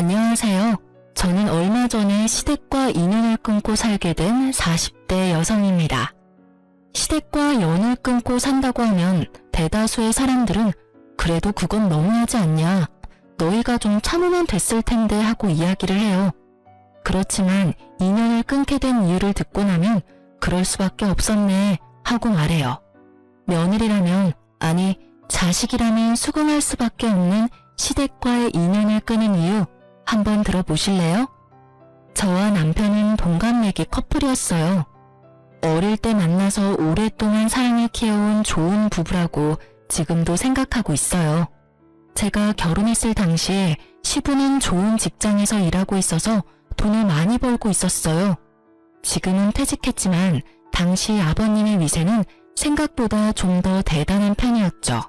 안녕하세요. 저는 얼마 전에 시댁과 인연을 끊고 살게 된 40대 여성입니다. 시댁과 연을 끊고 산다고 하면 대다수의 사람들은 그래도 그건 너무하지 않냐, 너희가 좀 참으면 됐을 텐데 하고 이야기를 해요. 그렇지만 인연을 끊게 된 이유를 듣고 나면 그럴 수밖에 없었네 하고 말해요. 며느리라면, 아니 자식이라면 수긍할 수밖에 없는 시댁과의 인연을 끊은 이유 한번 들어보실래요? 저와 남편은 동갑내기 커플이었어요. 어릴 때 만나서 오랫동안 사랑을 키워온 좋은 부부라고 지금도 생각하고 있어요. 제가 결혼했을 당시에 시부는 좋은 직장에서 일하고 있어서 돈을 많이 벌고 있었어요. 지금은 퇴직했지만 당시 아버님의 위세는 생각보다 좀 더 대단한 편이었죠.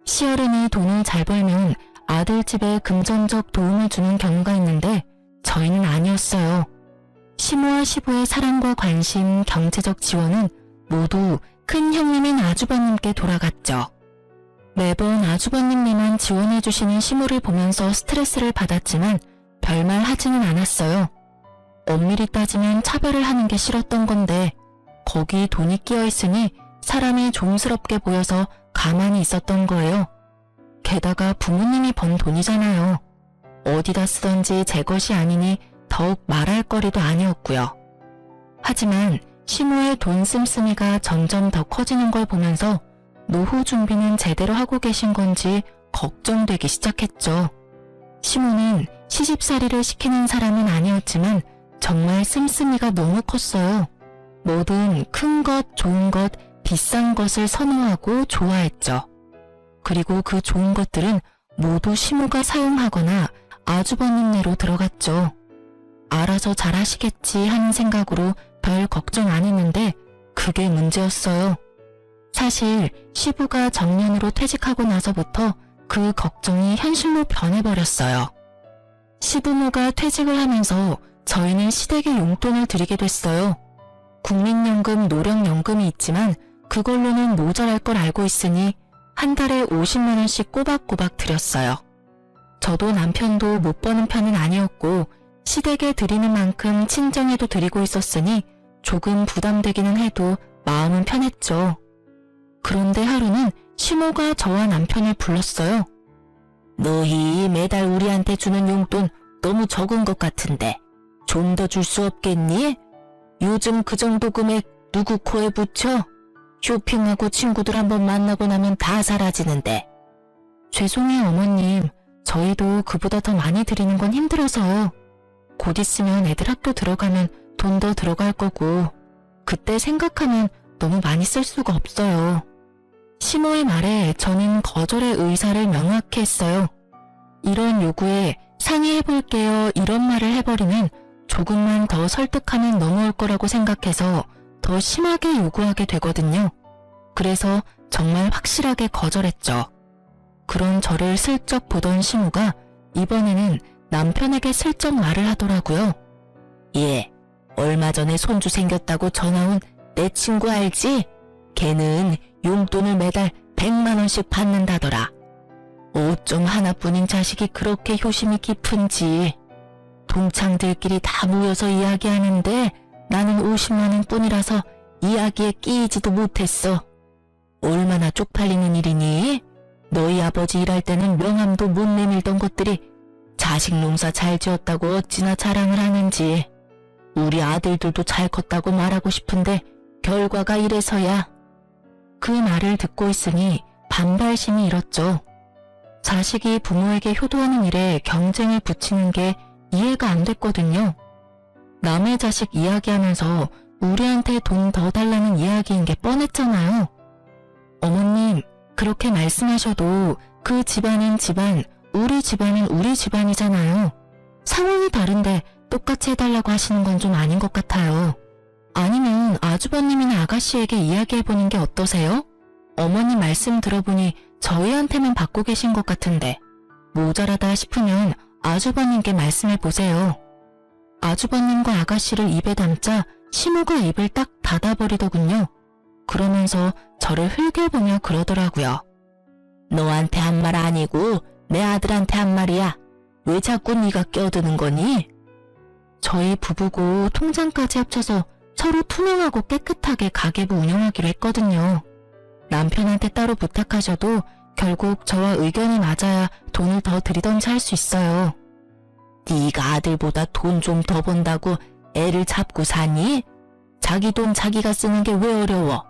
시어른이 돈을 잘 벌면 아들 집에 금전적 도움을 주는 경우가 있는데 저희는 아니었어요. 시모와 시부의 사랑과 관심, 경제적 지원은 모두 큰 형님인 아주버님께 돌아갔죠. 매번 아주버님네만 지원해주시는 시모를 보면서 스트레스를 받았지만 별말 하지는 않았어요. 엄밀히 따지면 차별을 하는 게 싫었던 건데 거기 돈이 끼어 있으니 사람이 좀스럽게 보여서 가만히 있었던 거예요. 게다가 부모님이 번 돈이잖아요. 어디다 쓰던지 제 것이 아니니 더욱 말할 거리도 아니었고요. 하지만 시모의 돈 씀씀이가 점점 더 커지는 걸 보면서 노후 준비는 제대로 하고 계신 건지 걱정되기 시작했죠. 시모는 시집살이를 시키는 사람은 아니었지만 정말 씀씀이가 너무 컸어요. 뭐든 큰 것, 좋은 것, 비싼 것을 선호하고 좋아했죠. 그리고 그 좋은 것들은 모두 시모가 사용하거나 아주버님네로 들어갔죠. 알아서 잘하시겠지 하는 생각으로 별 걱정 안 했는데 그게 문제였어요. 사실 시부가 정년으로 퇴직하고 나서부터 그 걱정이 현실로 변해버렸어요. 시부모가 퇴직을 하면서 저희는 시댁에 용돈을 드리게 됐어요. 국민연금, 노령연금이 있지만 그걸로는 모자랄 걸 알고 있으니 한 달에 50만 원씩 꼬박꼬박 드렸어요. 저도 남편도 못 버는 편은 아니었고 시댁에 드리는 만큼 친정에도 드리고 있었으니 조금 부담되기는 해도 마음은 편했죠. 그런데 하루는 시모가 저와 남편을 불렀어요. 너희 매달 우리한테 주는 용돈 너무 적은 것 같은데 좀 더 줄 수 없겠니? 요즘 그 정도 금액 누구 코에 붙여? 쇼핑하고 친구들 한번 만나고 나면 다 사라지는데. 죄송해요 어머님. 저희도 그보다 더 많이 드리는 건 힘들어서요. 곧 있으면 애들 학교 들어가면 돈 더 들어갈 거고 그때 생각하면 너무 많이 쓸 수가 없어요. 시모의 말에 저는 거절의 의사를 명확히 했어요. 이런 요구에 상의해볼게요 이런 말을 해버리면 조금만 더 설득하면 넘어올 거라고 생각해서 더 심하게 요구하게 되거든요. 그래서 정말 확실하게 거절했죠. 그런 저를 슬쩍 보던 시모가 이번에는 남편에게 슬쩍 말을 하더라고요. 얘, 얼마 전에 손주 생겼다고 전화 온 내 친구 알지? 걔는 용돈을 매달 100만 원씩 받는다더라. 어쩜 하나뿐인 자식이 그렇게 효심이 깊은지. 동창들끼리 다 모여서 이야기하는데 나는 50만 원 뿐이라서 이야기에 끼이지도 못했어. 얼마나 쪽팔리는 일이니? 너희 아버지 일할 때는 명함도 못 내밀던 것들이 자식 농사 잘 지었다고 어찌나 자랑을 하는지. 우리 아들들도 잘 컸다고 말하고 싶은데 결과가 이래서야. 그 말을 듣고 있으니 반발심이 일었죠. 자식이 부모에게 효도하는 일에 경쟁을 붙이는 게 이해가 안 됐거든요. 남의 자식 이야기하면서 우리한테 돈 더 달라는 이야기인 게 뻔했잖아요. 어머님, 그렇게 말씀하셔도 그 집안은 집안, 우리 집안은 우리 집안이잖아요. 상황이 다른데 똑같이 해달라고 하시는 건 좀 아닌 것 같아요. 아니면 아주버님이나 아가씨에게 이야기해보는 게 어떠세요? 어머니 말씀 들어보니 저희한테만 받고 계신 것 같은데 모자라다 싶으면 아주버님께 말씀해보세요. 아주버님과 아가씨를 입에 담자 시모가 입을 딱 닫아버리더군요. 그러면서 저를 흘겨보며 그러더라고요. 너한테 한 말 아니고 내 아들한테 한 말이야. 왜 자꾸 네가 껴드는 거니? 저희 부부고 통장까지 합쳐서 서로 투명하고 깨끗하게 가계부 운영하기로 했거든요. 남편한테 따로 부탁하셔도 결국 저와 의견이 맞아야 돈을 더 들이던지 할 수 있어요. 네가 아들보다 돈 좀 더 번다고 애를 잡고 사니? 자기 돈 자기가 쓰는 게 왜 어려워?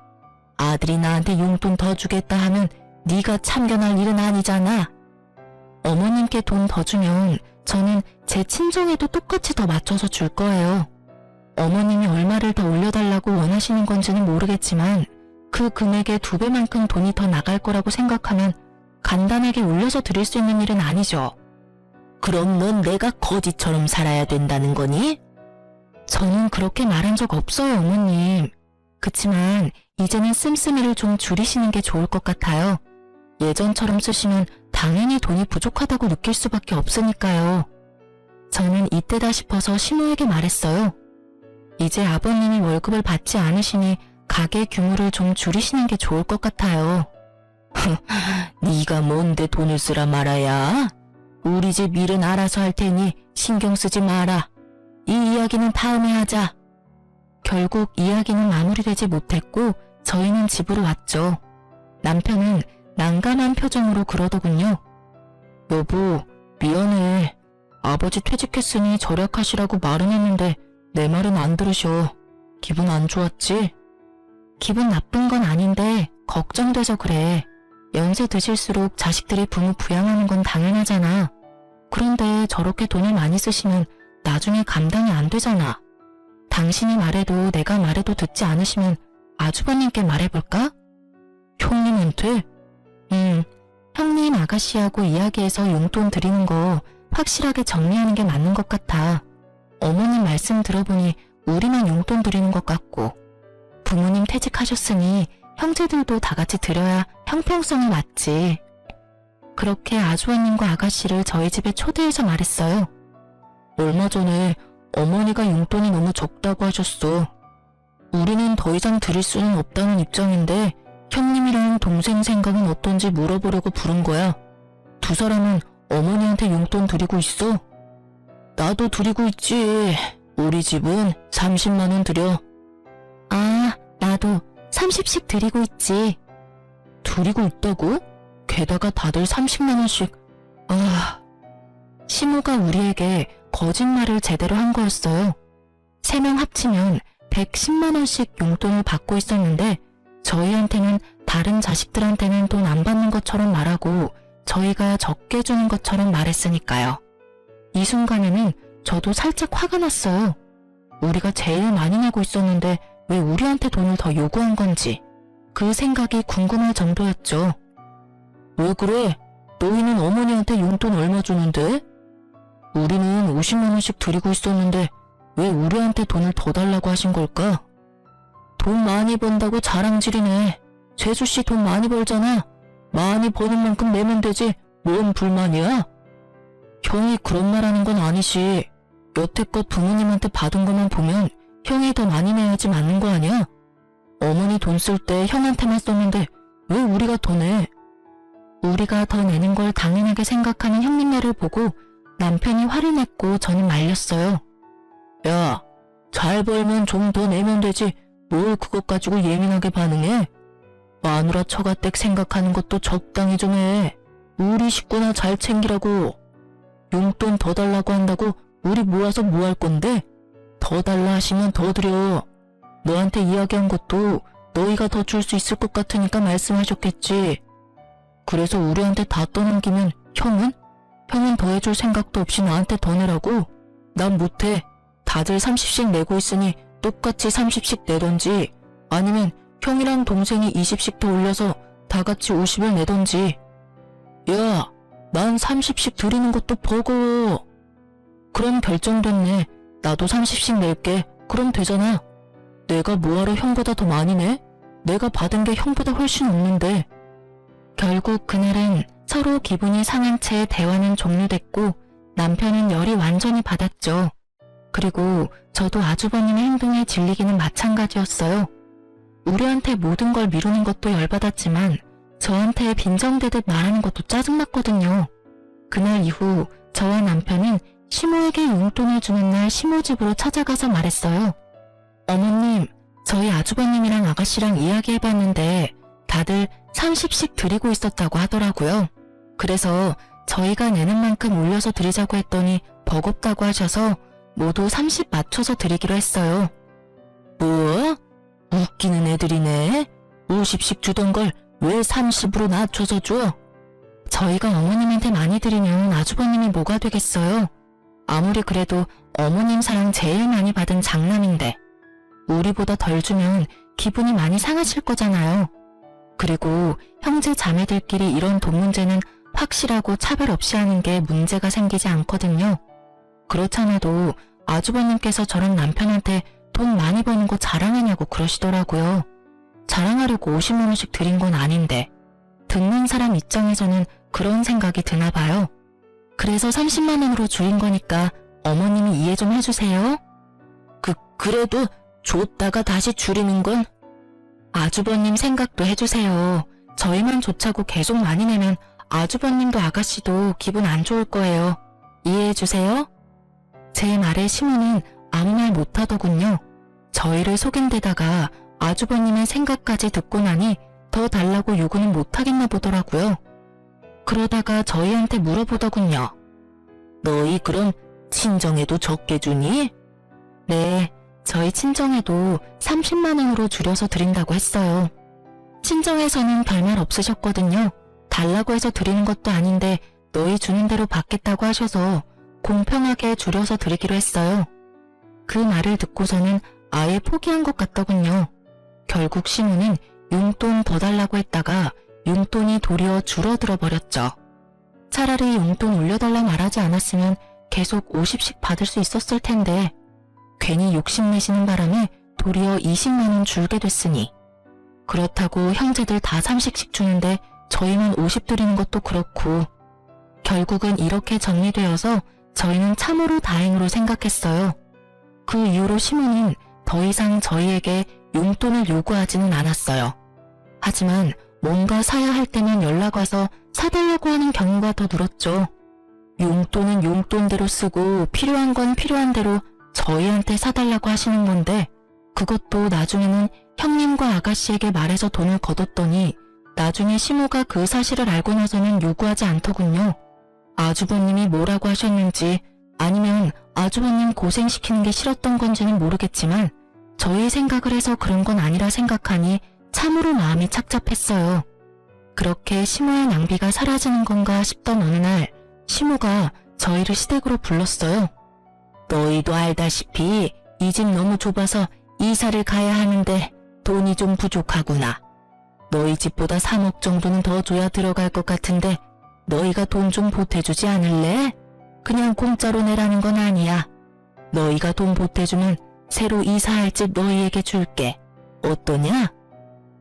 아들이 나한테 용돈 더 주겠다 하면 네가 참견할 일은 아니잖아. 어머님께 돈 더 주면 저는 제 친정에도 똑같이 더 맞춰서 줄 거예요. 어머님이 얼마를 더 올려달라고 원하시는 건지는 모르겠지만 그 금액의 2배만큼 돈이 더 나갈 거라고 생각하면 간단하게 올려서 드릴 수 있는 일은 아니죠. 그럼 넌 내가 거지처럼 살아야 된다는 거니? 저는 그렇게 말한 적 없어요, 어머님. 그치만 이제는 씀씀이를 좀 줄이시는 게 좋을 것 같아요. 예전처럼 쓰시면 당연히 돈이 부족하다고 느낄 수밖에 없으니까요. 저는 이때다 싶어서 시모에게 말했어요. 이제 아버님이 월급을 받지 않으시니 가게 규모를 좀 줄이시는 게 좋을 것 같아요. 네가 뭔데 돈을 쓰라 말아야? 우리 집 일은 알아서 할 테니 신경 쓰지 마라. 이 이야기는 다음에 하자. 결국 이야기는 마무리되지 못했고 저희는 집으로 왔죠. 남편은 난감한 표정으로 그러더군요. 여보, 미안해. 아버지 퇴직했으니 절약하시라고 말은 했는데 내 말은 안 들으셔. 기분 안 좋았지? 기분 나쁜 건 아닌데 걱정돼서 그래. 연세 드실수록 자식들이 부모 부양하는 건 당연하잖아. 그런데 저렇게 돈을 많이 쓰시면 나중에 감당이 안 되잖아. 당신이 말해도 내가 말해도 듣지 않으시면 아주버님께 말해볼까? 형님한테? 형님 아가씨하고 이야기해서 용돈 드리는 거 확실하게 정리하는 게 맞는 것 같아. 어머님 말씀 들어보니 우리만 용돈 드리는 것 같고 부모님 퇴직하셨으니 형제들도 다 같이 드려야 형평성이 맞지. 그렇게 아주버님과 아가씨를 저희 집에 초대해서 말했어요. 얼마 전에 어머니가 용돈이 너무 적다고 하셨어. 우리는 더 이상 드릴 수는 없다는 입장인데 형님이랑 동생 생각은 어떤지 물어보려고 부른 거야. 두 사람은 어머니한테 용돈 드리고 있어? 나도 드리고 있지. 우리 집은 30만 원 드려. 아, 나도 30씩 드리고 있지. 드리고 있다고? 게다가 다들 30만 원씩. 아, 시모가 우리에게 거짓말을 제대로 한 거였어요. 3명 합치면 110만 원씩 용돈을 받고 있었는데 저희한테는 다른 자식들한테는 돈 안 받는 것처럼 말하고 저희가 적게 주는 것처럼 말했으니까요. 이 순간에는 저도 살짝 화가 났어요. 우리가 제일 많이 내고 있었는데 왜 우리한테 돈을 더 요구한 건지 그 생각이 궁금할 정도였죠. 왜 그래? 너희는 어머니한테 용돈 얼마 주는데? 우리는 50만 원씩 드리고 있었는데 왜 우리한테 돈을 더 달라고 하신 걸까? 돈 많이 번다고 자랑질이네. 재수씨 돈 많이 벌잖아. 많이 버는 만큼 내면 되지. 뭔 불만이야? 형이 그런 말 하는 건 아니시. 여태껏 부모님한테 받은 것만 보면 형이 더 많이 내야지 맞는 거 아니야? 어머니 돈 쓸 때 형한테만 썼는데 왜 우리가 더 내? 우리가 더 내는 걸 당연하게 생각하는 형님네를 보고 남편이 화를 냈고 저는 말렸어요. 야, 잘 벌면 좀 더 내면 되지 뭘 그것 가지고 예민하게 반응해? 마누라 처가댁 생각하는 것도 적당히 좀 해. 우리 식구나 잘 챙기라고. 용돈 더 달라고 한다고 우리 모아서 뭐 할 건데? 더 달라 하시면 더 드려. 너한테 이야기한 것도 너희가 더 줄 수 있을 것 같으니까 말씀하셨겠지. 그래서 우리한테 다 떠넘기면 형은? 형은 더 해줄 생각도 없이 나한테 더 내라고? 난 못해. 다들 30씩 내고 있으니 똑같이 30씩 내던지 아니면 형이랑 동생이 20씩 더 올려서 다 같이 50을 내던지. 야, 난 30씩 드리는 것도 버거워. 그럼 결정됐네. 나도 30씩 낼게. 그럼 되잖아. 내가 뭐하러 형보다 더 많이 내? 내가 받은 게 형보다 훨씬 없는데. 결국 그날은 서로 기분이 상한 채 대화는 종료됐고 남편은 열이 완전히 받았죠. 그리고 저도 아주버님의 행동에 질리기는 마찬가지였어요. 우리한테 모든 걸 미루는 것도 열받았지만 저한테 빈정대듯 말하는 것도 짜증났거든요. 그날 이후 저와 남편은 시모에게 용돈을 주는 날 시모 집으로 찾아가서 말했어요. 어머님, 저희 아주버님이랑 아가씨랑 이야기해봤는데 다들 30씩 드리고 있었다고 하더라고요. 그래서 저희가 내는 만큼 올려서 드리자고 했더니 버겁다고 하셔서 모두 30 맞춰서 드리기로 했어요. 뭐? 웃기는 애들이네. 50씩 주던 걸 왜 30으로 낮춰서 줘? 저희가 어머님한테 많이 드리면 아주버님이 뭐가 되겠어요? 아무리 그래도 어머님 사랑 제일 많이 받은 장남인데 우리보다 덜 주면 기분이 많이 상하실 거잖아요. 그리고 형제 자매들끼리 이런 돈 문제는 확실하고 차별 없이 하는 게 문제가 생기지 않거든요. 그렇잖아도 아주버님께서 저랑 남편한테 돈 많이 버는 거 자랑하냐고 그러시더라고요. 자랑하려고 50만 원씩 드린 건 아닌데 듣는 사람 입장에서는 그런 생각이 드나 봐요. 그래서 30만 원으로 줄인 거니까 어머님이 이해 좀 해주세요. 그래도 줬다가 다시 줄이는 건? 아주버님 생각도 해주세요. 저희만 좋자고 계속 많이 내면 아주버님도 아가씨도 기분 안 좋을 거예요. 이해해주세요. 제 말에 시모는 아무 말 못하더군요. 저희를 속인 데다가 아주버님의 생각까지 듣고 나니 더 달라고 요구는 못하겠나 보더라고요. 그러다가 저희한테 물어보더군요. 너희 그럼 친정에도 적게 주니? 네, 저희 친정에도 30만 원으로 줄여서 드린다고 했어요. 친정에서는 별말 없으셨거든요. 달라고 해서 드리는 것도 아닌데 너희 주는 대로 받겠다고 하셔서 공평하게 줄여서 드리기로 했어요. 그 말을 듣고서는 아예 포기한 것 같더군요. 결국 시모는 용돈 더 달라고 했다가 용돈이 도리어 줄어들어 버렸죠. 차라리 용돈 올려달라 말하지 않았으면 계속 50씩 받을 수 있었을 텐데 괜히 욕심내시는 바람에 도리어 20만 원 줄게 됐으니 그렇다고 형제들 다 30씩 주는데 저희만 50 드리는 것도 그렇고 결국은 이렇게 정리되어서 저희는 참으로 다행으로 생각했어요. 그 이후로 시모는 더 이상 저희에게 용돈을 요구하지는 않았어요. 하지만 뭔가 사야 할 때면 연락 와서 사달라고 하는 경우가 더 늘었죠. 용돈은 용돈대로 쓰고 필요한 건 필요한 대로 저희한테 사달라고 하시는 건데 그것도 나중에는 형님과 아가씨에게 말해서 돈을 거뒀더니 나중에 시모가 그 사실을 알고 나서는 요구하지 않더군요. 아주버님이 뭐라고 하셨는지 아니면 아주버님 고생시키는 게 싫었던 건지는 모르겠지만 저희 생각을 해서 그런 건 아니라 생각하니 참으로 마음이 착잡했어요. 그렇게 시모의 낭비가 사라지는 건가 싶던 어느 날 시모가 저희를 시댁으로 불렀어요. 너희도 알다시피 이 집 너무 좁아서 이사를 가야 하는데 돈이 좀 부족하구나. 너희 집보다 3억 정도는 더 줘야 들어갈 것 같은데 너희가 돈 좀 보태주지 않을래? 그냥 공짜로 내라는 건 아니야. 너희가 돈 보태주면 새로 이사할 집 너희에게 줄게. 어떠냐?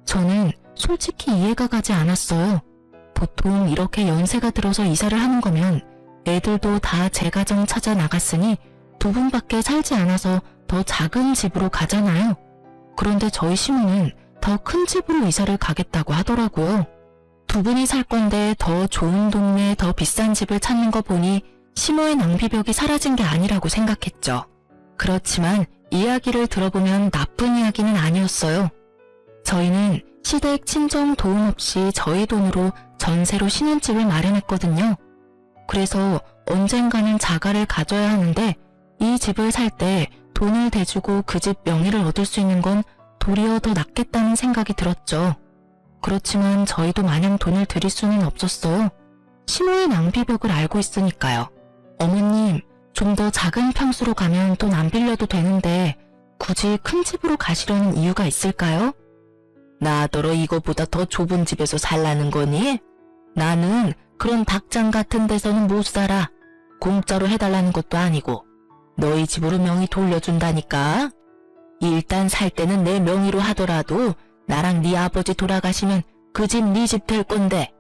저는 솔직히 이해가 가지 않았어요. 보통 이렇게 연세가 들어서 이사를 하는 거면 애들도 다 제 가정 찾아 나갔으니 두 분밖에 살지 않아서 더 작은 집으로 가잖아요. 그런데 저희 시모는 더 큰 집으로 이사를 가겠다고 하더라고요. 두 분이 살 건데 더 좋은 동네, 더 비싼 집을 찾는 거 보니 시모의 낭비벽이 사라진 게 아니라고 생각했죠. 그렇지만 이야기를 들어보면 나쁜 이야기는 아니었어요. 저희는 시댁 친정 도움 없이 저희 돈으로 전세로 신혼집을 마련했거든요. 그래서 언젠가는 자가를 가져야 하는데 이 집을 살 때 돈을 대주고 그 집 명의를 얻을 수 있는 건 도리어 더 낫겠다는 생각이 들었죠. 그렇지만 저희도 마냥 돈을 드릴 수는 없었어요. 시모의 낭비벽을 알고 있으니까요. 어머님, 좀 더 작은 평수로 가면 돈 안 빌려도 되는데 굳이 큰 집으로 가시려는 이유가 있을까요? 나더러 이거보다 더 좁은 집에서 살라는 거니? 나는 그런 닭장 같은 데서는 못 살아. 공짜로 해달라는 것도 아니고 너희 집으로 명의 돌려준다니까. 일단 살 때는 내 명의로 하더라도 나랑 네 아버지 돌아가시면 그 집 네 집 될 건데.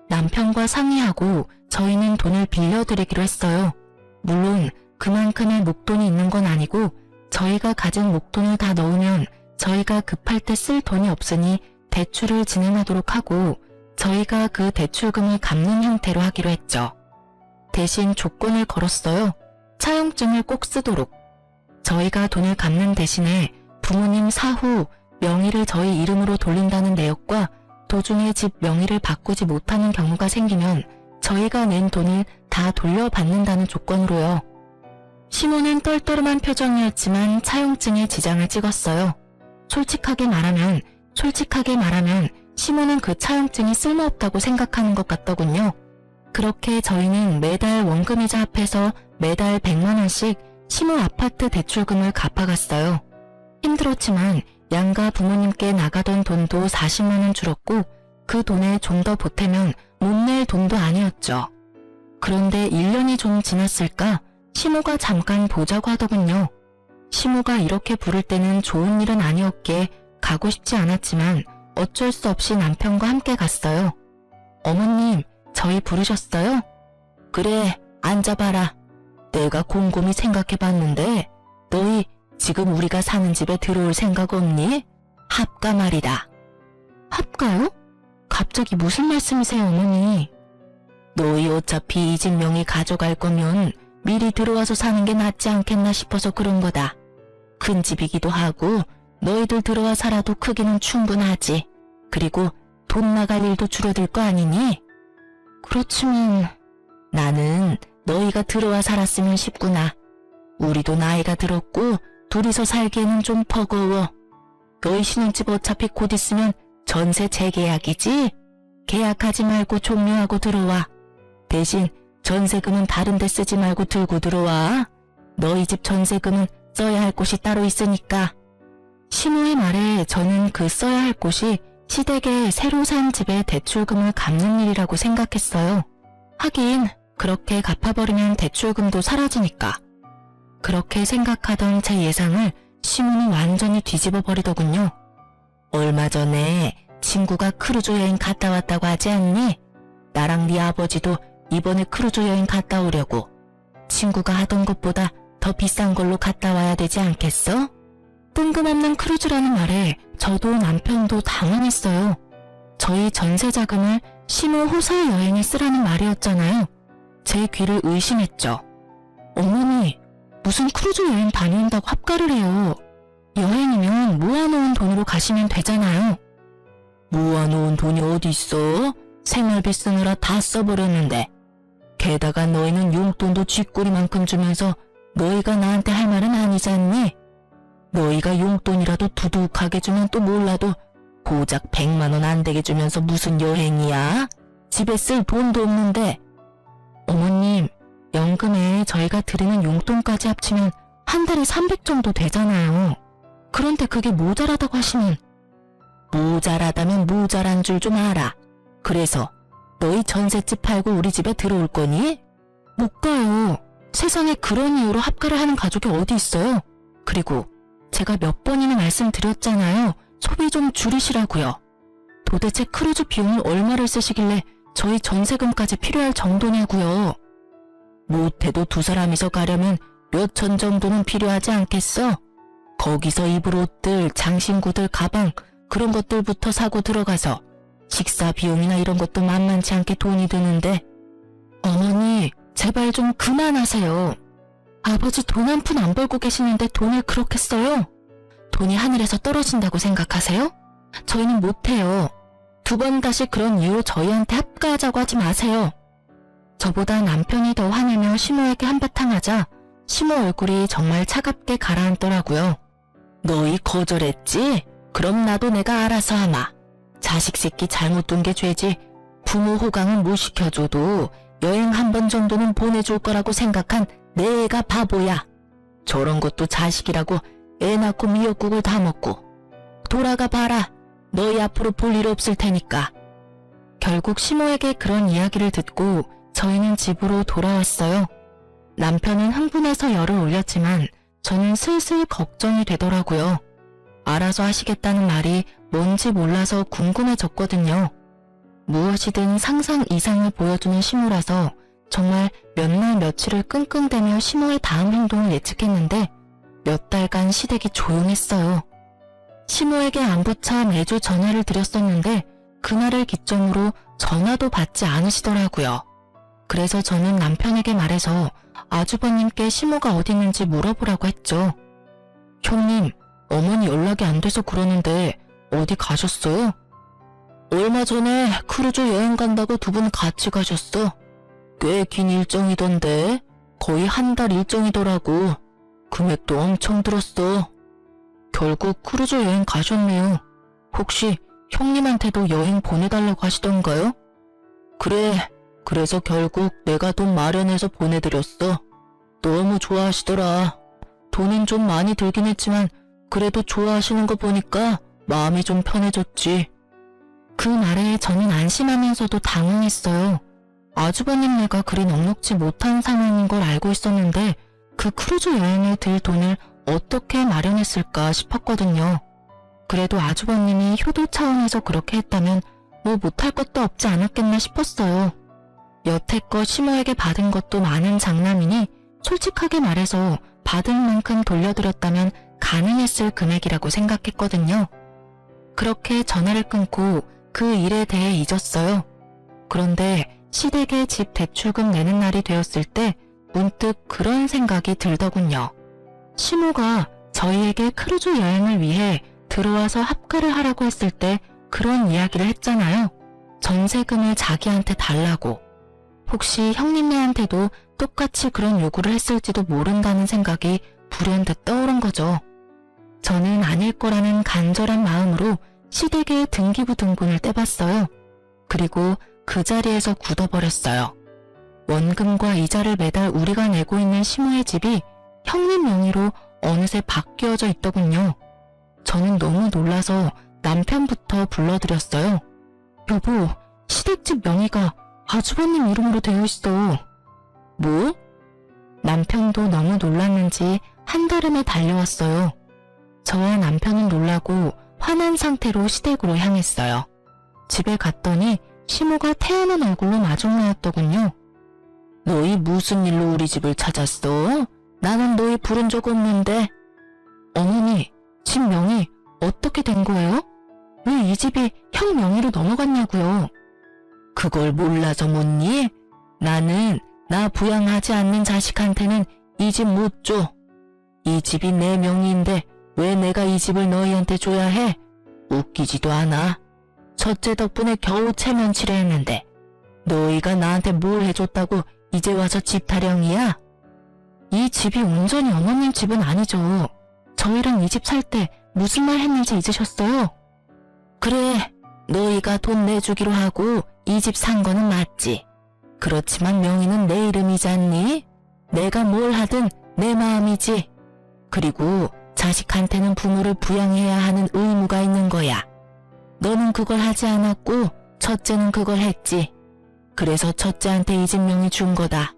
남편과 상의하고 저희는 돈을 빌려드리기로 했어요. 물론 그만큼의 목돈이 있는 건 아니고 저희가 가진 목돈을 다 넣으면 저희가 급할 때 쓸 돈이 없으니 대출을 진행하도록 하고 저희가 그 대출금을 갚는 형태로 하기로 했죠. 대신 조건을 걸었어요. 차용증을 꼭 쓰도록. 저희가 돈을 갚는 대신에 부모님 사후 명의를 저희 이름으로 돌린다는 내역과 도중에 집 명의를 바꾸지 못하는 경우가 생기면 저희가 낸 돈을 다 돌려받는다는 조건으로요. 시모는 떨떠름한 표정이었지만 차용증에 지장을 찍었어요. 솔직하게 말하면 시모는 그 차용증이 쓸모없다고 생각하는 것 같더군요. 그렇게 저희는 매달 원금이자 합해서 매달 100만 원씩 시모 아파트 대출금을 갚아갔어요. 힘들었지만 양가 부모님께 나가던 돈도 40만 원 줄었고 그 돈에 좀 더 보태면 못 낼 돈도 아니었죠. 그런데 1년이 좀 지났을까 시모가 잠깐 보자고 하더군요. 시모가 이렇게 부를 때는 좋은 일은 아니었기에 가고 싶지 않았지만 어쩔 수 없이 남편과 함께 갔어요. 어머님, 저희 부르셨어요? 그래, 앉아봐라. 내가 곰곰이 생각해봤는데 너희 지금 우리가 사는 집에 들어올 생각 없니? 합가 말이다. 합가요? 갑자기 무슨 말씀이세요, 어머니? 너희 어차피 이 집 명의 가져갈 거면 미리 들어와서 사는 게 낫지 않겠나 싶어서 그런 거다. 큰 집이기도 하고 너희들 들어와 살아도 크기는 충분하지. 그리고 돈 나갈 일도 줄어들 거 아니니? 그렇지만 나는 너희가 들어와 살았으면 싶구나. 우리도 나이가 들었고 둘이서 살기에는 좀 버거워. 너희 신혼집 어차피 곧 있으면 전세 재계약이지? 계약하지 말고 종료하고 들어와. 대신 전세금은 다른 데 쓰지 말고 들고 들어와. 너희 집 전세금은 써야 할 곳이 따로 있으니까. 시모의 말에 저는 그 써야 할 곳이 시댁에 새로 산 집의 대출금을 갚는 일이라고 생각했어요. 하긴 그렇게 갚아버리면 대출금도 사라지니까. 그렇게 생각하던 제 예상을 시모는 완전히 뒤집어 버리더군요. 얼마 전에 친구가 크루즈 여행 갔다 왔다고 하지 않니? 나랑 네 아버지도 이번에 크루즈 여행 갔다 오려고. 친구가 하던 것보다 더 비싼 걸로 갔다 와야 되지 않겠어? 뜬금없는 크루즈라는 말에 저도 남편도 당황했어요. 저희 전세 자금을 시모 호사 여행에 쓰라는 말이었잖아요. 제 귀를 의심했죠. 어머니, 무슨 크루즈 여행 다녀온다고 합가를 해요. 여행이면 모아놓은 돈으로 가시면 되잖아요. 모아놓은 돈이 어디 있어? 생활비 쓰느라 다 써버렸는데. 게다가 너희는 용돈도 쥐꼬리만큼 주면서 너희가 나한테 할 말은 아니지 않니? 너희가 용돈이라도 두둑하게 주면 또 몰라도 고작 100만 원 안 되게 주면서 무슨 여행이야? 집에 쓸 돈도 없는데. 어머님, 연금에 저희가 드리는 용돈까지 합치면 한 달에 300 정도 되잖아요. 그런데 그게 모자라다고 하시면. 모자라다면 모자란 줄 좀 알아. 그래서 너희 전셋집 팔고 우리 집에 들어올 거니? 못 가요. 세상에 그런 이유로 합가를 하는 가족이 어디 있어요. 그리고 제가 몇 번이나 말씀드렸잖아요. 소비 좀 줄이시라고요. 도대체 크루즈 비용을 얼마를 쓰시길래 저희 전세금까지 필요할 정도냐고요. 못해도 두 사람이서 가려면 몇천 정도는 필요하지 않겠어? 거기서 입을 옷들, 장신구들, 가방 그런 것들부터 사고 들어가서 식사 비용이나 이런 것도 만만치 않게 돈이 드는데. 어머니, 제발 좀 그만하세요. 아버지 돈 한 푼 안 벌고 계시는데 돈을 그렇게 써요? 돈이 하늘에서 떨어진다고 생각하세요? 저희는 못해요. 두 번 다시 그런 이유로 저희한테 합가하자고 하지 마세요. 저보다 남편이 더 화내며 시모에게 한바탕 하자 시모 얼굴이 정말 차갑게 가라앉더라고요. 너희 거절했지? 그럼 나도 내가 알아서 하마. 자식 새끼 잘못 둔 게 죄지. 부모 호강은 못 시켜줘도 여행 한 번 정도는 보내줄 거라고 생각한 내 애가 바보야. 저런 것도 자식이라고 애 낳고 미역국을 다 먹고. 돌아가 봐라. 너희 앞으로 볼 일 없을 테니까. 결국 시모에게 그런 이야기를 듣고 저희는 집으로 돌아왔어요. 남편은 흥분해서 열을 올렸지만 저는 슬슬 걱정이 되더라고요. 알아서 하시겠다는 말이 뭔지 몰라서 궁금해졌거든요. 무엇이든 상상 이상을 보여주는 시모라서 정말 몇 날 며칠을 끙끙대며 시모의 다음 행동을 예측했는데 몇 달간 시댁이 조용했어요. 시모에게 안부차 매주 전화를 드렸었는데 그날을 기점으로 전화도 받지 않으시더라고요. 그래서 저는 남편에게 말해서 아주버님께 시모가 어디 있는지 물어보라고 했죠. 형님, 어머니 연락이 안 돼서 그러는데 어디 가셨어요? 얼마 전에 크루즈 여행 간다고 두 분 같이 가셨어. 꽤 긴 일정이던데 거의 한 달 일정이더라고. 금액도 엄청 들었어. 결국 크루즈 여행 가셨네요. 혹시 형님한테도 여행 보내달라고 하시던가요? 그래, 그래서 결국 내가 돈 마련해서 보내드렸어. 너무 좋아하시더라. 돈은 좀 많이 들긴 했지만 그래도 좋아하시는 거 보니까 마음이 좀 편해졌지. 그 말에 저는 안심하면서도 당황했어요. 아주버님네가 그리 넉넉지 못한 상황인 걸 알고 있었는데 그 크루즈 여행에 들 돈을 어떻게 마련했을까 싶었거든요. 그래도 아주버님이 효도 차원에서 그렇게 했다면 뭐 못할 것도 없지 않았겠나 싶었어요. 여태껏 시모에게 받은 것도 많은 장남이니 솔직하게 말해서 받은 만큼 돌려드렸다면 가능했을 금액이라고 생각했거든요. 그렇게 전화를 끊고 그 일에 대해 잊었어요. 그런데 시댁에 집 대출금 내는 날이 되었을 때 문득 그런 생각이 들더군요. 시모가 저희에게 크루즈 여행을 위해 들어와서 합가를 하라고 했을 때 그런 이야기를 했잖아요. 전세금을 자기한테 달라고. 혹시 형님네한테도 똑같이 그런 요구를 했을지도 모른다는 생각이 불현듯 떠오른 거죠. 저는 아닐 거라는 간절한 마음으로 시댁의 등기부등본을 떼봤어요. 그리고 그 자리에서 굳어버렸어요. 원금과 이자를 매달 우리가 내고 있는 시모의 집이 형님 명의로 어느새 바뀌어져 있더군요. 저는 너무 놀라서 남편부터 불러드렸어요. 여보, 시댁집 명의가 아주버님 이름으로 되어 있어. 뭐? 남편도 너무 놀랐는지 한달음에 달려왔어요. 저와 남편은 놀라고 화난 상태로 시댁으로 향했어요. 집에 갔더니 시모가 태어난 얼굴로 마중나왔더군요. 너희 무슨 일로 우리 집을 찾았어? 나는 너희 부른 적 없는데. 어머니, 집 명의 어떻게 된 거예요? 왜 이 집이 형 명의로 넘어갔냐고요? 그걸 몰라서 묻니? 나는 나 부양하지 않는 자식한테는 이 집 못 줘. 이 집이 내 명의인데 왜 내가 이 집을 너희한테 줘야 해? 웃기지도 않아. 첫째 덕분에 겨우 체면치레 했는데 너희가 나한테 뭘 해줬다고 이제 와서 집 타령이야? 이 집이 온전히 어머님 집은 아니죠. 저희랑 이 집 살 때 무슨 말 했는지 잊으셨어요? 그래, 너희가 돈 내주기로 하고 이 집 산 거는 맞지. 그렇지만 명의는 내 이름이잖니? 내가 뭘 하든 내 마음이지. 그리고 자식한테는 부모를 부양해야 하는 의무가 있는 거야. 너는 그걸 하지 않았고 첫째는 그걸 했지. 그래서 첫째한테 이 집 명의 준 거다.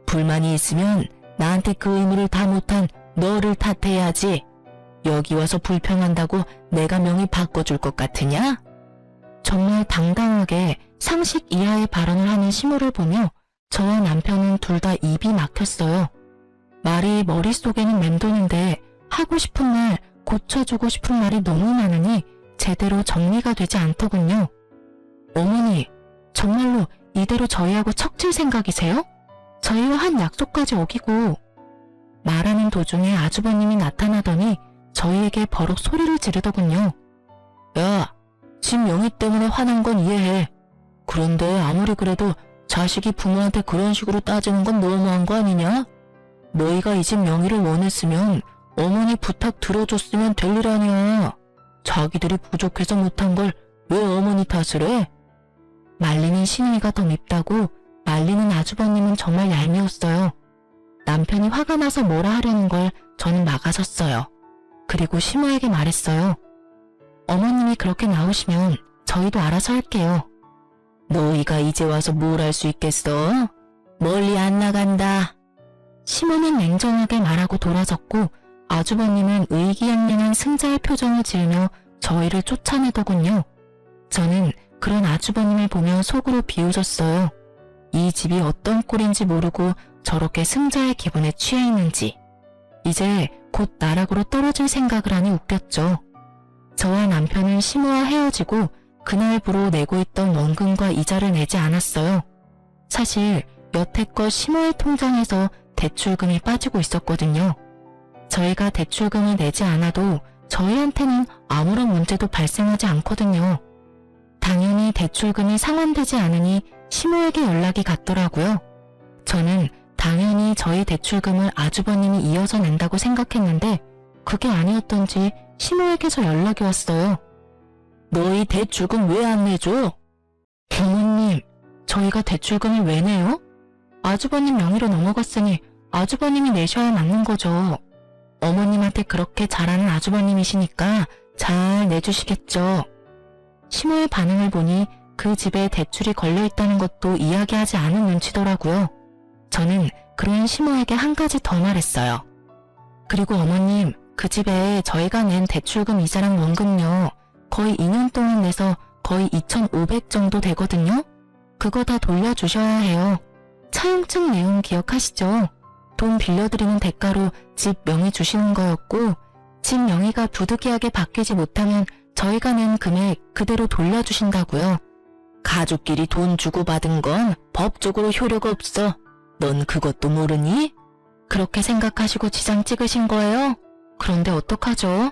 불만이 있으면 나한테 그 의무를 다 못한 너를 탓해야지. 여기 와서 불평한다고 내가 명의 바꿔줄 것 같으냐? 정말 당당하게 상식 이하의 발언을 하는 시모를 보며 저와 남편은 둘 다 입이 막혔어요. 말이 머릿속에는 맴도는데 하고 싶은 말, 고쳐주고 싶은 말이 너무 많으니 제대로 정리가 되지 않더군요. 어머니, 정말로 이대로 저희하고 척질 생각이세요? 저희와 한 약속까지 어기고. 말하는 도중에 아주버님이 나타나더니 저희에게 버럭 소리를 지르더군요. 야, 집 명의 때문에 화난 건 이해해. 그런데 아무리 그래도 자식이 부모한테 그런 식으로 따지는 건 너무한 거 아니냐? 너희가 이 집 명의를 원했으면 어머니 부탁 들어줬으면 될 일 아니야. 자기들이 부족해서 못한 걸 왜 어머니 탓을 해? 말리는 시누이가 더 밉다고 말리는 아주버님은 정말 얄미웠어요. 남편이 화가 나서 뭐라 하려는 걸 저는 막아섰어요. 그리고 시모에게 말했어요. 어머님이 그렇게 나오시면 저희도 알아서 할게요. 너희가 이제 와서 뭘 할 수 있겠어? 멀리 안 나간다. 시모는 냉정하게 말하고 돌아섰고 아주버님은 의기양양한 승자의 표정을 지으며 저희를 쫓아내더군요. 저는 그런 아주버님을 보며 속으로 비웃었어요. 이 집이 어떤 꼴인지 모르고 저렇게 승자의 기분에 취해 있는지. 이제 곧 나락으로 떨어질 생각을 하니 웃겼죠. 저와 남편은 시모와 헤어지고 그날부로 내고 있던 원금과 이자를 내지 않았어요. 사실 여태껏 시모의 통장에서 대출금이 빠지고 있었거든요. 저희가 대출금을 내지 않아도 저희한테는 아무런 문제도 발생하지 않거든요. 당연히 대출금이 상환되지 않으니 시모에게 연락이 갔더라고요. 저는 당연히 저희 대출금을 아주버님이 이어서 낸다고 생각했는데 그게 아니었던지 시모에게서 연락이 왔어요. 너희 대출금 왜 안 내줘? 어머님, 저희가 대출금을 왜 내요? 아주버님 명의로 넘어갔으니 아주버님이 내셔야 맞는 거죠. 어머님한테 그렇게 잘하는 아주버님이시니까 잘 내주시겠죠. 시모의 반응을 보니 그 집에 대출이 걸려있다는 것도 이야기하지 않은 눈치더라고요. 저는 그런 시모에게 한 가지 더 말했어요. 그리고 어머님, 그 집에 저희가 낸 대출금 이자랑 원금요. 거의 2년 동안 내서 거의 2,500 정도 되거든요. 그거 다 돌려주셔야 해요. 차용증 내용 기억하시죠? 돈 빌려드리는 대가로 집 명의 주시는 거였고 집 명의가 부득이하게 바뀌지 못하면 저희가 낸 금액 그대로 돌려주신다고요. 가족끼리 돈 주고받은 건 법적으로 효력이 없어. 넌 그것도 모르니? 그렇게 생각하시고 지장 찍으신 거예요? 그런데 어떡하죠?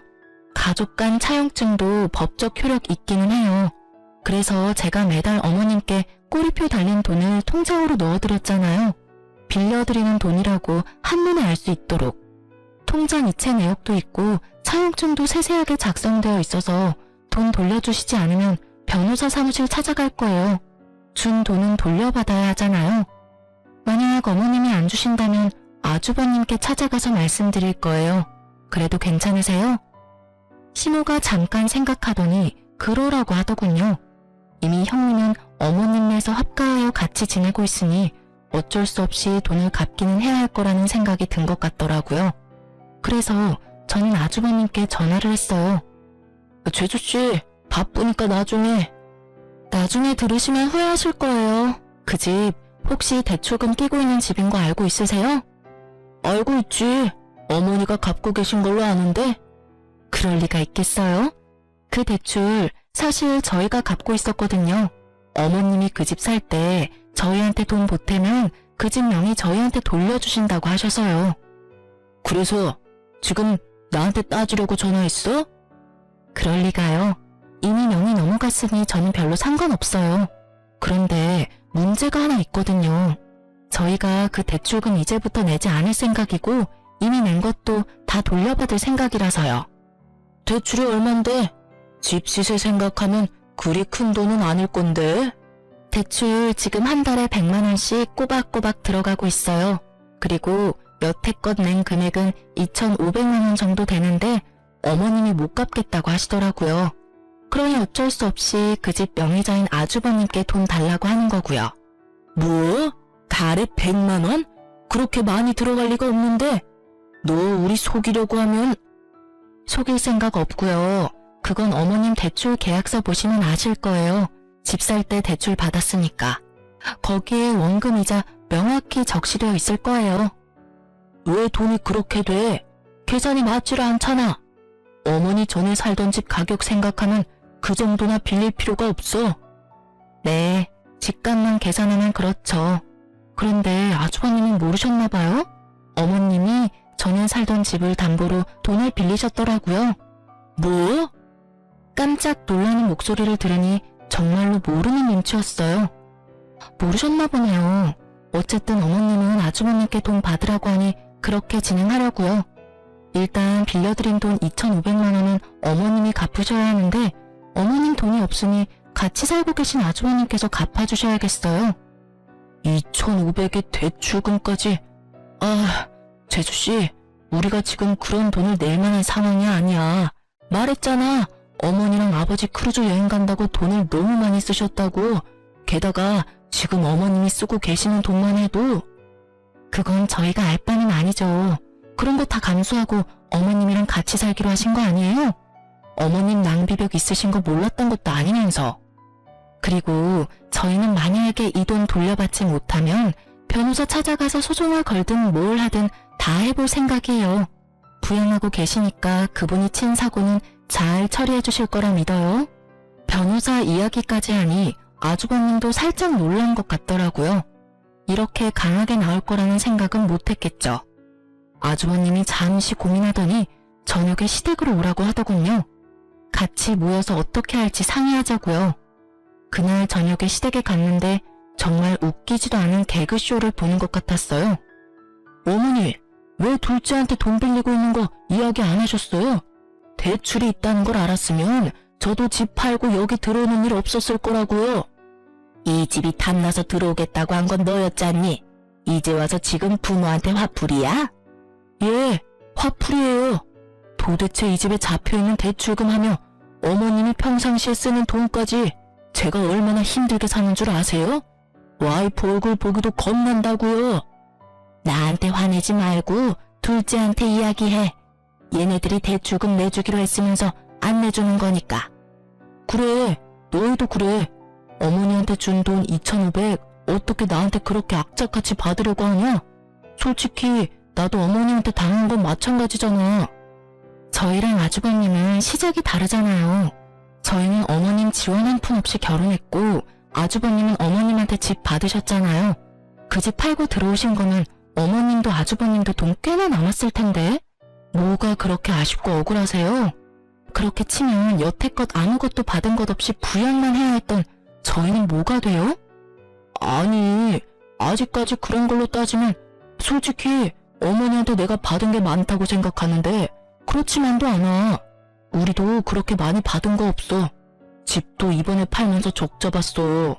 가족 간 차용증도 법적 효력 있기는 해요. 그래서 제가 매달 어머님께 꼬리표 달린 돈을 통장으로 넣어드렸잖아요. 빌려드리는 돈이라고 한눈에 알 수 있도록. 통장 이체 내역도 있고 차용증도 세세하게 작성되어 있어서 돈 돌려주시지 않으면 변호사 사무실 찾아갈 거예요. 준 돈은 돌려받아야 하잖아요. 만약 어머님이 안 주신다면 아주버님께 찾아가서 말씀드릴 거예요. 그래도 괜찮으세요? 시모가 잠깐 생각하더니 그러라고 하더군요. 이미 형님은 어머님네서 합가하여 같이 지내고 있으니 어쩔 수 없이 돈을 갚기는 해야 할 거라는 생각이 든 것 같더라고요. 그래서 저는 아주버님께 전화를 했어요. 제주씨, 바쁘니까 나중에 들으시면 후회하실 거예요. 그 집 혹시 대출금 끼고 있는 집인 거 알고 있으세요? 알고 있지. 어머니가 갚고 계신 걸로 아는데. 그럴 리가 있겠어요? 그 대출 사실 저희가 갚고 있었거든요. 어머님이 그 집 살 때 저희한테 돈 보태면 그 집 명의 저희한테 돌려주신다고 하셔서요. 그래서 지금 나한테 따지려고 전화했어? 그럴 리가요. 이미 명의 넘어갔으니 저는 별로 상관없어요. 그런데 문제가 하나 있거든요. 저희가 그 대출금 이제부터 내지 않을 생각이고 이미 낸 것도 다 돌려받을 생각이라서요. 대출이 얼만데? 집 시세 생각하면 그리 큰 돈은 아닐 건데. 대출 지금 한 달에 100만 원씩 꼬박꼬박 들어가고 있어요. 그리고 여태껏 낸 금액은 2,500만 원 정도 되는데 어머님이 못 갚겠다고 하시더라고요. 그러니 어쩔 수 없이 그 집 명의자인 아주버님께 돈 달라고 하는 거고요. 뭐? 달에 100만 원? 그렇게 많이 들어갈 리가 없는데 너 우리 속이려고 하면. 속일 생각 없고요. 그건 어머님 대출 계약서 보시면 아실 거예요. 집 살 때 대출 받았으니까. 거기에 원금이자 명확히 적시되어 있을 거예요. 왜 돈이 그렇게 돼? 계산이 맞지를 않잖아. 어머니 전에 살던 집 가격 생각하면 그 정도나 빌릴 필요가 없어. 네, 집값만 계산하면 그렇죠. 그런데 아주버님이 모르셨나 봐요? 어머님이 전에 살던 집을 담보로 돈을 빌리셨더라고요. 뭐? 깜짝 놀라는 목소리를 들으니 정말로 모르는 눈치였어요. 모르셨나 보네요. 어쨌든 어머님은 아주버님께 돈 받으라고 하니 그렇게 진행하려고요. 일단 빌려드린 돈 2,500만 원은 어머님이 갚으셔야 하는데 어머님 돈이 없으니 같이 살고 계신 아주버님께서 갚아주셔야겠어요. 2,500의 대출금까지. 아, 제주씨, 우리가 지금 그런 돈을 낼 만한 상황이 아니야. 말했잖아. 어머니랑 아버지 크루즈 여행 간다고 돈을 너무 많이 쓰셨다고. 게다가 지금 어머님이 쓰고 계시는 돈만 해도. 그건 저희가 알 바는 아니죠. 그런 거 다 감수하고 어머님이랑 같이 살기로 하신 거 아니에요? 어머님 낭비벽 있으신 거 몰랐던 것도 아니면서. 그리고 저희는 만약에 이 돈 돌려받지 못하면 변호사 찾아가서 소송을 걸든 뭘 하든 다 해볼 생각이에요. 부양하고 계시니까 그분이 친 사고는 잘 처리해 주실 거라 믿어요. 변호사 이야기까지 하니 아주버님도 살짝 놀란 것 같더라고요. 이렇게 강하게 나올 거라는 생각은 못했겠죠. 아주버님이 잠시 고민하더니 저녁에 시댁으로 오라고 하더군요. 같이 모여서 어떻게 할지 상의하자고요. 그날 저녁에 시댁에 갔는데 정말 웃기지도 않은 개그쇼를 보는 것 같았어요. 어머니, 왜 둘째한테 돈 빌리고 있는 거 이야기 안 하셨어요? 대출이 있다는 걸 알았으면 저도 집 팔고 여기 들어오는 일 없었을 거라고요. 이 집이 탐나서 들어오겠다고 한 건 너였잖니? 이제 와서 지금 부모한테 화풀이야? 예, 화풀이에요. 도대체 이 집에 잡혀있는 대출금 하며 어머님이 평상시에 쓰는 돈까지 제가 얼마나 힘들게 사는 줄 아세요? 와이프 얼굴 보기도 겁난다고요. 나한테 화내지 말고 둘째한테 이야기해. 얘네들이 대출금 내주기로 했으면서 안 내주는 거니까. 그래, 너희도 그래. 어머니한테 준 돈 2,500 어떻게 나한테 그렇게 악착같이 받으려고 하냐? 솔직히 나도 어머니한테 당한 건 마찬가지잖아. 저희랑 아주버님은 시작이 다르잖아요. 저희는 어머님 지원 한 푼 없이 결혼했고 아주버님은 어머님한테 집 받으셨잖아요. 그 집 팔고 들어오신 거면 어머님도 아주버님도 돈 꽤나 남았을 텐데 뭐가 그렇게 아쉽고 억울하세요? 그렇게 치면 여태껏 아무것도 받은 것 없이 부양만 해야 했던 저희는 뭐가 돼요? 아니, 아직까지 그런 걸로 따지면 솔직히 어머니한테 내가 받은 게 많다고 생각하는데 그렇지만도 않아. 우리도 그렇게 많이 받은 거 없어. 집도 이번에 팔면서 적 잡았어.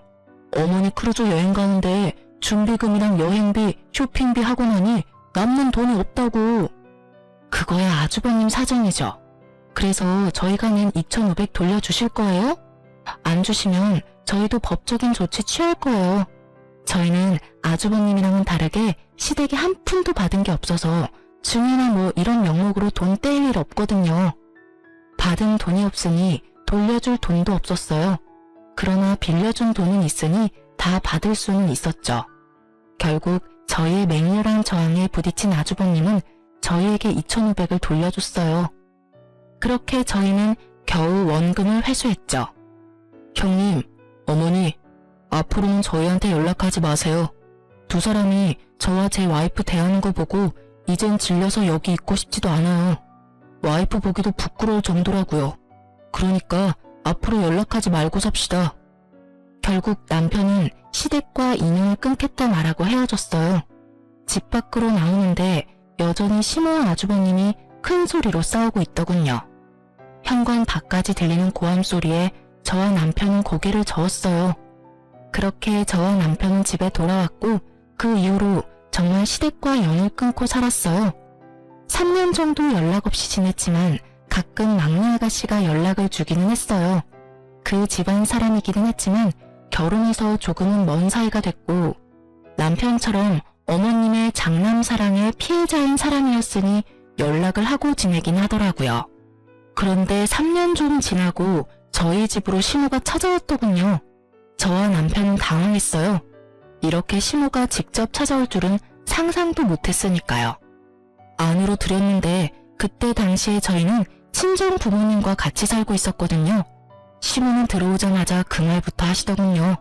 어머니 크루즈 여행 가는데 준비금이랑 여행비, 쇼핑비 하고 나니 남는 돈이 없다고. 그거야 아주버님 사정이죠. 그래서 저희가 낸 2,500 돌려주실 거예요? 안 주시면 저희도 법적인 조치 취할 거예요. 저희는 아주버님이랑은 다르게 시댁에 한 푼도 받은 게 없어서 증여나 뭐 이런 명목으로 돈 떼일 일 없거든요. 받은 돈이 없으니 돌려줄 돈도 없었어요. 그러나 빌려준 돈은 있으니 다 받을 수는 있었죠. 결국 저희의 맹렬한 저항에 부딪힌 아주버님은 저희에게 2,500을 돌려줬어요. 그렇게 저희는 겨우 원금을 회수했죠. 형님, 어머니, 앞으로는 저희한테 연락하지 마세요. 두 사람이 저와 제 와이프 대하는 거 보고 이젠 질려서 여기 있고 싶지도 않아요. 와이프 보기도 부끄러울 정도라고요. 그러니까 앞으로 연락하지 말고 삽시다. 결국 남편은 시댁과 인연을 끊겠다 말하고 헤어졌어요. 집 밖으로 나오는데 여전히 시모와 아주버님이 큰 소리로 싸우고 있더군요. 현관 밖까지 들리는 고함 소리에 저와 남편은 고개를 저었어요. 그렇게 저와 남편은 집에 돌아왔고 그 이후로 정말 시댁과 연을 끊고 살았어요. 3년 정도 연락 없이 지냈지만 가끔 막내 아가씨가 연락을 주기는 했어요. 그 집안 사람이기는 했지만 결혼해서 조금은 먼 사이가 됐고 남편처럼 어머님의 장남 사랑의 피해자인 사람이었으니 연락을 하고 지내긴 하더라고요. 그런데 3년 좀 지나고 저희 집으로 시모가 찾아왔더군요. 저와 남편은 당황했어요. 이렇게 시모가 직접 찾아올 줄은 상상도 못했으니까요. 안으로 들였는데 그때 당시에 저희는 친정 부모님과 같이 살고 있었거든요. 시모는 들어오자마자 그 말부터 하시더군요.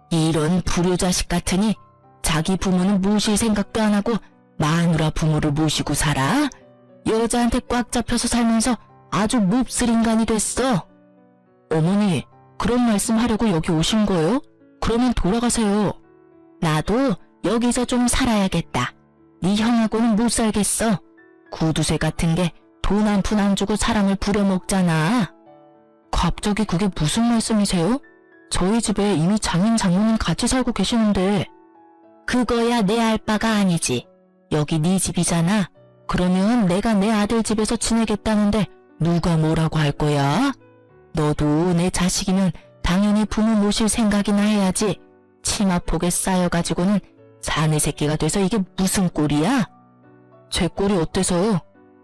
이런 불효자식 같으니 자기 부모는 모실 생각도 안 하고 마누라 부모를 모시고 살아? 여자한테 꽉 잡혀서 살면서 아주 몹쓸 인간이 됐어. 어머니, 그런 말씀 하려고 여기 오신 거예요? 그러면 돌아가세요. 나도 여기서 좀 살아야겠다. 네 형하고는 못 살겠어. 구두쇠 같은 게 돈 한 푼 안 주고 사람을 부려먹잖아. 갑자기 그게 무슨 말씀이세요? 저희 집에 이미 장인 장모님 같이 살고 계시는데. 그거야 내 알 바가 아니지. 여기 네 집이잖아. 그러면 내가 내 아들 집에서 지내겠다는데 누가 뭐라고 할 거야? 너도 내 자식이면 당연히 부모 모실 생각이나 해야지. 치마폭에 쌓여가지고는 사내 새끼가 돼서 이게 무슨 꼴이야? 제 꼴이 어때서요?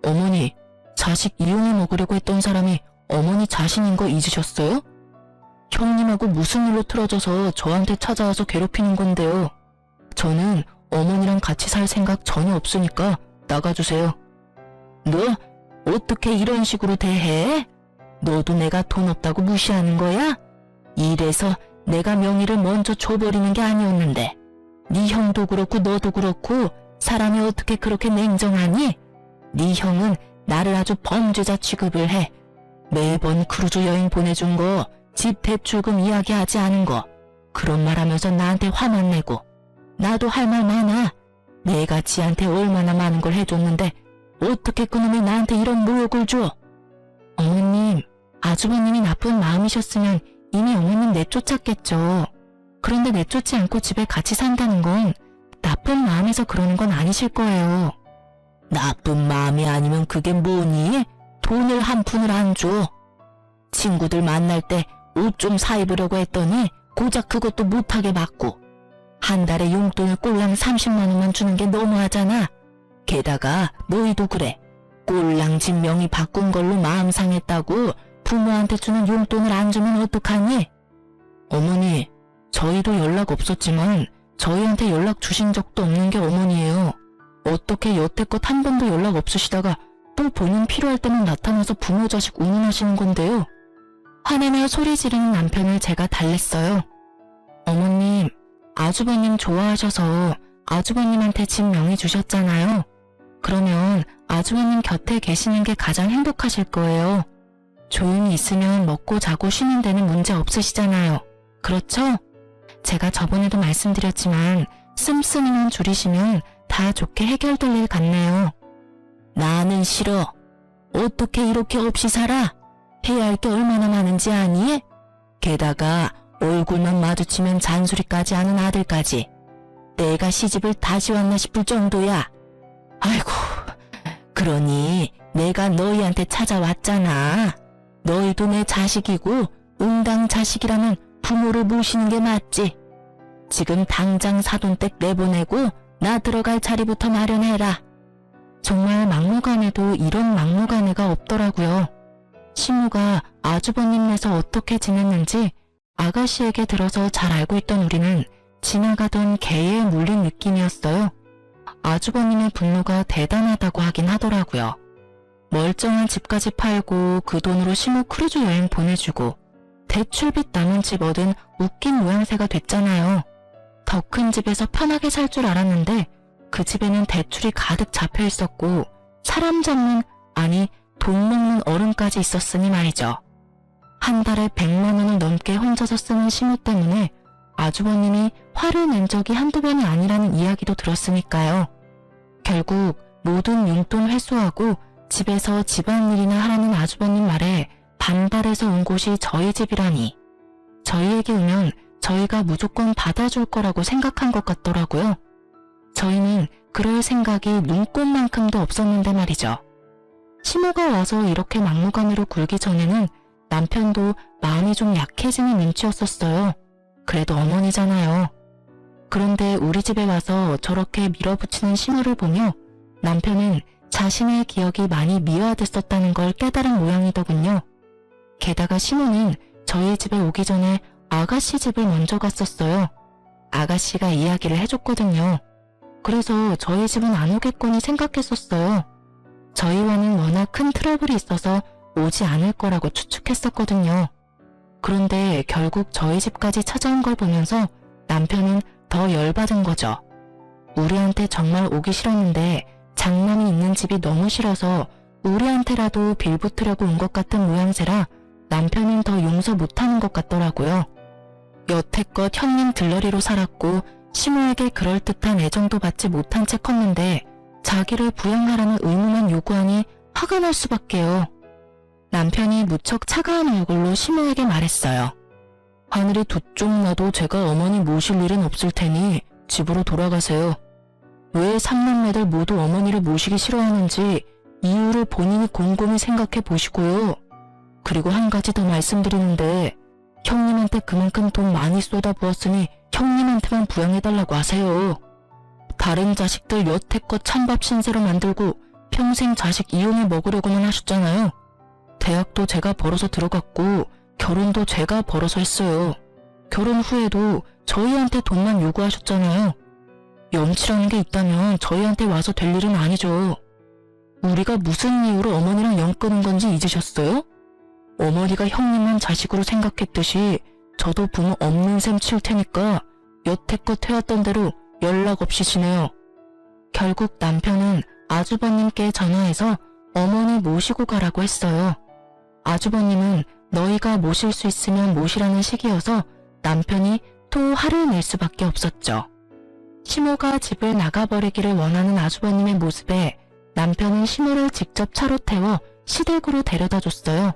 어머니, 자식 이용해 먹으려고 했던 사람이 어머니 자신인 거 잊으셨어요? 형님하고 무슨 일로 틀어져서 저한테 찾아와서 괴롭히는 건데요. 저는 어머니랑 같이 살 생각 전혀 없으니까 나가주세요. 너 어떻게 이런 식으로 대해? 너도 내가 돈 없다고 무시하는 거야? 이래서 내가 명의를 먼저 줘버리는 게 아니었는데. 네 형도 그렇고 너도 그렇고 사람이 어떻게 그렇게 냉정하니? 네 형은 나를 아주 범죄자 취급을 해. 매번 크루즈 여행 보내준 거, 집 대출금 이야기하지 않은 거, 그런 말 하면서 나한테 화만 내고. 나도 할 말 많아. 내가 지한테 얼마나 많은 걸 해줬는데 어떻게 그놈이 나한테 이런 모욕을 줘? 어머님, 아주버님이 나쁜 마음이셨으면 이미 어머님 내쫓았겠죠. 그런데 내쫓지 않고 집에 같이 산다는 건 나쁜 마음에서 그러는 건 아니실 거예요. 나쁜 마음이 아니면 그게 뭐니? 돈을 한 푼을 안 줘. 친구들 만날 때 옷 좀 사입으려고 했더니 고작 그것도 못하게 받고, 한 달에 용돈을 꼴랑 30만 원만 주는 게 너무하잖아. 게다가 너희도 그래. 꼴랑 집 명의 바꾼 걸로 마음 상했다고 부모한테 주는 용돈을 안 주면 어떡하니? 어머니, 저희도 연락 없었지만 저희한테 연락 주신 적도 없는 게 어머니예요. 어떻게 여태껏 한 번도 연락 없으시다가 또 본인 필요할 때만 나타나서 부모 자식 운운하시는 건데요. 화내며 소리 지르는 남편을 제가 달랬어요. 어머님, 아주버님 좋아하셔서 아주버님한테 집 명의 주셨잖아요. 그러면 아주버님 곁에 계시는 게 가장 행복하실 거예요. 조용히 있으면 먹고 자고 쉬는 데는 문제 없으시잖아요. 그렇죠? 제가 저번에도 말씀드렸지만 씀씀이만 줄이시면 다 좋게 해결될 일 같네요. 나는 싫어. 어떻게 이렇게 없이 살아? 해야 할 게 얼마나 많은지 아니? 게다가 얼굴만 마주치면 잔소리까지 하는 아들까지. 내가 시집을 다시 왔나 싶을 정도야. 아이고, 그러니 내가 너희한테 찾아왔잖아. 너희도 내 자식이고 응당 자식이라면 부모를 모시는 게 맞지. 지금 당장 사돈댁 내보내고 나 들어갈 자리부터 마련해라. 정말 막무가내도 이런 막무가내가 없더라고요. 시무가 아주버님네서 어떻게 지냈는지 아가씨에게 들어서 잘 알고 있던 우리는 지나가던 개에 물린 느낌이었어요. 아주버님의 분노가 대단하다고 하긴 하더라고요. 멀쩡한 집까지 팔고 그 돈으로 시무 크루즈 여행 보내주고 대출빚 남은 집 얻은 웃긴 모양새가 됐잖아요. 더 큰 집에서 편하게 살 줄 알았는데 그 집에는 대출이 가득 잡혀 있었고 사람 잡는, 아니 돈 먹는 어른까지 있었으니 말이죠. 한 달에 100만 원을 넘게 혼자서 쓰는 시무 때문에 아주버님이 화를 낸 적이 한두 번이 아니라는 이야기도 들었으니까요. 결국 모든 용돈 회수하고 집에서 집안일이나 하라는 아주버님 말에 반발해서 온 곳이 저희 집이라니. 저희에게 오면 저희가 무조건 받아줄 거라고 생각한 것 같더라고요. 저희는 그럴 생각이 눈꼽만큼도 없었는데 말이죠. 시모가 와서 이렇게 막무가내로 굴기 전에는 남편도 마음이 좀 약해지는 눈치였었어요. 그래도 어머니잖아요. 그런데 우리 집에 와서 저렇게 밀어붙이는 시모를 보며 남편은 자신의 기억이 많이 미화됐었다는 걸 깨달은 모양이더군요. 게다가 시모는 저희 집에 오기 전에 아가씨 집을 먼저 갔었어요. 아가씨가 이야기를 해줬거든요. 그래서 저희 집은 안 오겠거니 생각했었어요. 저희와는 워낙 큰 트러블이 있어서 오지 않을 거라고 추측했었거든요. 그런데 결국 저희 집까지 찾아온 걸 보면서 남편은 더 열받은 거죠. 우리한테 정말 오기 싫었는데 장남이 있는 집이 너무 싫어서 우리한테라도 빌붙으려고 온 것 같은 모양새라 남편은 더 용서 못하는 것 같더라고요. 여태껏 형님 들러리로 살았고 시모에게 그럴듯한 애정도 받지 못한 채 컸는데 자기를 부양하라는 의무만 요구하니 화가 날 수밖에요. 남편이 무척 차가운 얼굴로 시모에게 말했어요. 하늘이 두 쪽 나도 제가 어머니 모실 일은 없을 테니 집으로 돌아가세요. 왜 삼남매들 모두 어머니를 모시기 싫어하는지 이유를 본인이 곰곰이 생각해 보시고요. 그리고 한 가지 더 말씀드리는데 형님한테 그만큼 돈 많이 쏟아부었으니 형님한테만 부양해달라고 하세요. 다른 자식들 여태껏 찬밥 신세로 만들고 평생 자식 이용해 먹으려고만 하셨잖아요. 대학도 제가 벌어서 들어갔고 결혼도 제가 벌어서 했어요. 결혼 후에도 저희한테 돈만 요구하셨잖아요. 염치라는 게 있다면 저희한테 와서 될 일은 아니죠. 우리가 무슨 이유로 어머니랑 연 끊은 건지 잊으셨어요? 어머니가 형님만 자식으로 생각했듯이 저도 부모 없는 셈 칠 테니까 여태껏 해왔던 대로 연락 없이 지내요. 결국 남편은 아주버님께 전화해서 어머니 모시고 가라고 했어요. 아주버님은 너희가 모실 수 있으면 모시라는 식이어서 남편이 또 화를 낼 수밖에 없었죠. 시모가 집을 나가버리기를 원하는 아주버님의 모습에 남편은 시모를 직접 차로 태워 시댁으로 데려다 줬어요.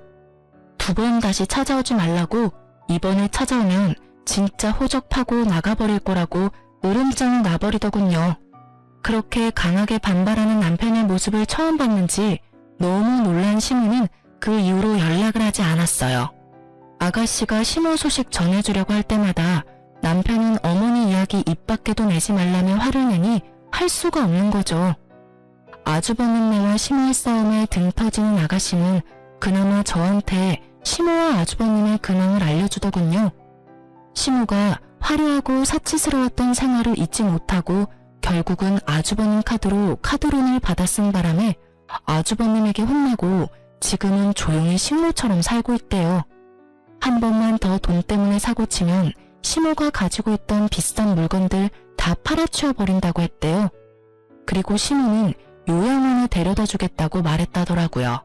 2번 다시 찾아오지 말라고, 이번에 찾아오면 진짜 호적파고 나가버릴 거라고 으름장을 놔버리더군요. 그렇게 강하게 반발하는 남편의 모습을 처음 봤는지 너무 놀란 시모는 그 이후로 연락을 하지 않았어요. 아가씨가 시모 소식 전해주려고 할 때마다 남편은 어머니 이야기 입 밖에도 내지 말라며 화를 내니 할 수가 없는 거죠. 아주버님네와 시모의 싸움에 등 터지는 아가씨는 그나마 저한테 시모와 아주버님의 근황을 알려주더군요. 시모가 화려하고 사치스러웠던 생활을 잊지 못하고 결국은 아주버님 카드로 카드론을 받아 쓴 바람에 아주버님에게 혼나고 지금은 조용히 식모처럼 살고 있대요. 한 번만 더 돈 때문에 사고치면 시모가 가지고 있던 비싼 물건들 다 팔아치워 버린다고 했대요. 그리고 시모는 요양원에 데려다 주겠다고 말했다더라고요.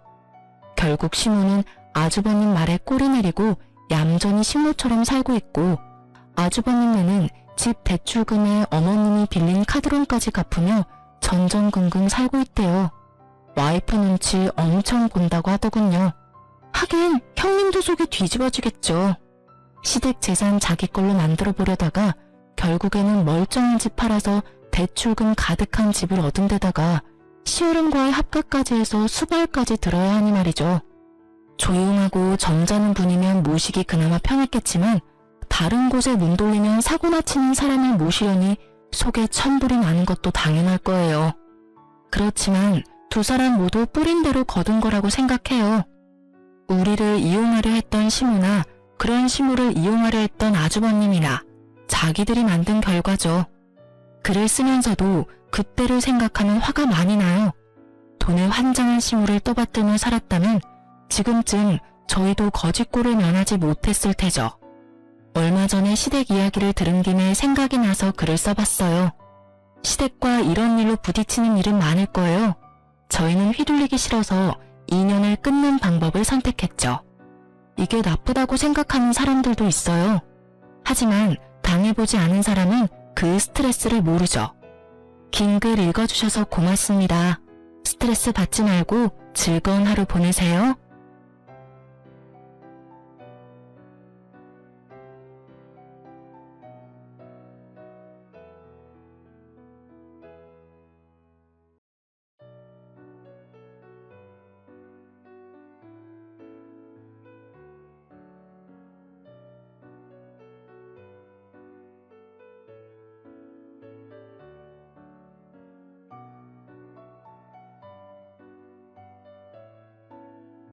결국 시모는 아주버님 말에 꼬리 내리고 얌전히 식모처럼 살고 있고, 아주버님네는 집 대출금에 어머님이 빌린 카드론까지 갚으며 전전긍긍 살고 있대요. 와이프 눈치 엄청 본다고 하더군요. 하긴 형님도 속이 뒤집어지겠죠. 시댁 재산 자기 걸로 만들어 보려다가 결국에는 멀쩡한 집 팔아서 대출금 가득한 집을 얻은 데다가 시어른과의 합가까지 해서 수발까지 들어야 하니 말이죠. 조용하고 점잖은 분이면 모시기 그나마 편했겠지만 다른 곳에 눈 돌리면 사고나 치는 사람을 모시려니 속에 천불이 나는 것도 당연할 거예요. 그렇지만 2사람 모두 뿌린 대로 거둔 거라고 생각해요. 우리를 이용하려 했던 시모나 그런 시모를 이용하려 했던 아주버님이나 자기들이 만든 결과죠. 글을 쓰면서도 그때를 생각하면 화가 많이 나요. 돈에 환장한 시모를 떠받들며 살았다면 지금쯤 저희도 거짓골을 면하지 못했을 테죠. 얼마 전에 시댁 이야기를 들은 김에 생각이 나서 글을 써봤어요. 시댁과 이런 일로 부딪히는 일은 많을 거예요. 저희는 휘둘리기 싫어서 인연을 끊는 방법을 선택했죠. 이게 나쁘다고 생각하는 사람들도 있어요. 하지만 당해보지 않은 사람은 그 스트레스를 모르죠. 긴 글 읽어주셔서 고맙습니다. 스트레스 받지 말고 즐거운 하루 보내세요.